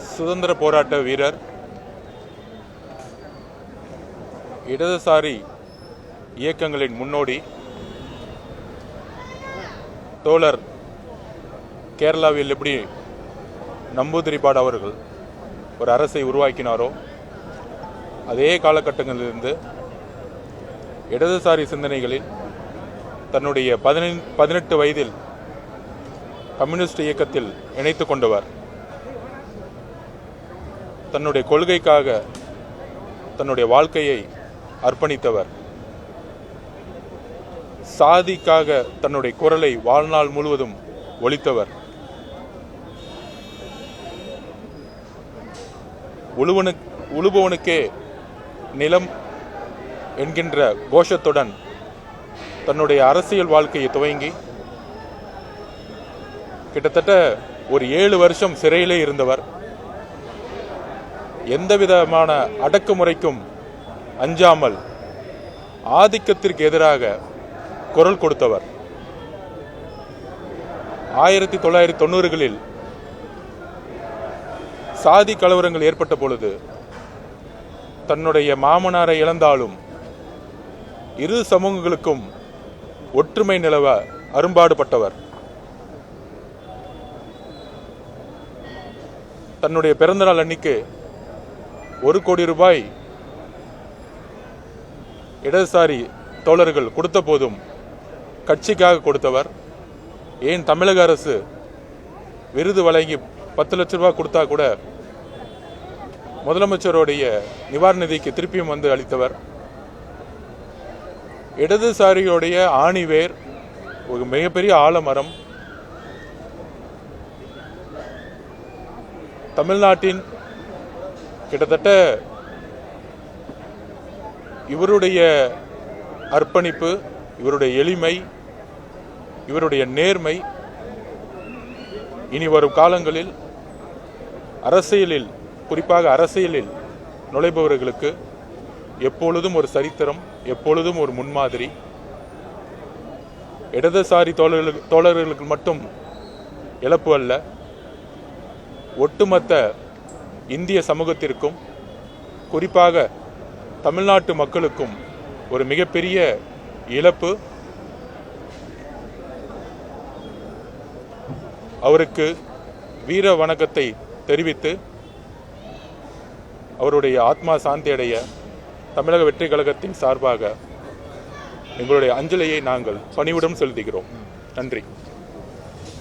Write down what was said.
சுதந்திர போராட்ட வீரர், இடதுசாரி இயக்கங்களின் முன்னோடி தோழர் கேரளாவில் எப்படி நம்பூதிரிபாடு அவர்கள் ஒரு அரசை உருவாக்கினாரோ அதே காலகட்டங்களிலிருந்து இடதுசாரி சிந்தனைகளில் தன்னுடைய 18 வயதில் கம்யூனிஸ்ட் இயக்கத்தில் இணைத்து கொண்டவர். தன்னுடைய கொள்கைக்காக தன்னுடைய வாழ்க்கையை அர்ப்பணித்தவர். சாதிக்காக தன்னுடைய குரலை வாழ்நாள் முழுவதும் ஒலித்தவர். உழுபவனுக்கே நிலம் என்கின்ற கோஷத்துடன் தன்னுடைய அரசியல் வாழ்க்கையை துவங்கி கிட்டத்தட்ட ஒரு 7 வருஷம் சிறையிலே இருந்தவர். எந்தவிதமான அடக்குமுறைக்கும் அஞ்சாமல் ஆதிக்கத்திற்கு எதிராக குரல் கொடுத்தவர். 1990களில் சாதி கலவரங்கள் ஏற்பட்ட பொழுது தன்னுடைய மாமனாரை இழந்தாலும் இரு சமூகங்களுக்கும் ஒற்றுமை நிலவ அரும்பாடுபட்டவர். தன்னுடைய பிறந்தநாள் அன்னைக்கு 1 கோடி ரூபாய் இடதுசாரி தோழர்கள் கொடுத்த போதும் கட்சிக்காக கொடுத்தவர். ஏன் தமிழக அரசு விருது வழங்கி 10 லட்சம் ரூபாய் கொடுத்தா கூட முதலமைச்சருடைய நிவாரண நிதிக்கு திருப்பியும் வந்து அளித்தவர். இடதுசாரியுடைய ஆணிவேர் ஒரு மிகப்பெரிய ஆலமரம். தமிழ்நாட்டின் கிட்டத்தட்ட இவருடைய அர்ப்பணிப்பு, இவருடைய எளிமை, இவருடைய நேர்மை இனி வரும் காலங்களில் அரசியலில், குறிப்பாக அரசியலில் நுழைபவர்களுக்கு எப்பொழுதும் ஒரு சரித்திரம், எப்பொழுதும் ஒரு முன்மாதிரி. இடதுசாரி தோழர்களுக்கு மட்டும் இழப்பு அல்ல, ஒட்டுமொத்த இந்திய சமூகத்திற்கும், குறிப்பாக தமிழ்நாட்டு மக்களுக்கும் ஒரு மிகப்பெரிய இழப்பு. அவருக்கு வீர வணக்கத்தை தெரிவித்து அவருடைய ஆத்மா சாந்தி அடைய தமிழக வெற்றி கழகத்தின் சார்பாக எங்களுடைய அஞ்சலியை நாங்கள் பணிவுடன் செலுத்துகிறோம். நன்றி.